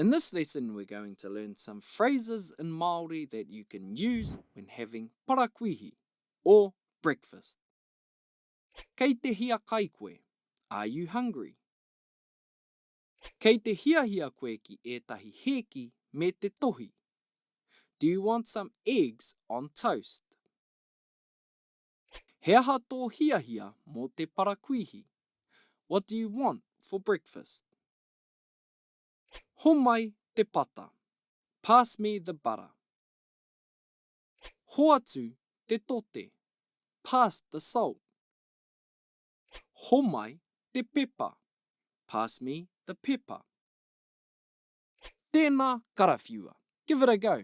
In this lesson, we're going to learn some phrases in Māori that you can use when having parakuihi, or breakfast. Kei te hia kai koe. Are you hungry? Kei te hiahia koe ki ētahi heki me te tohi. Do you want some eggs on toast? He aha tō hiahia mō te parakuihi. What do you want for breakfast? Ho mai te pata. Pass me the butter. Ho atu te tote. Pass the salt. Ho mai te pepper. Pass me the pepper. Tēnā karawhiua. Give it a go.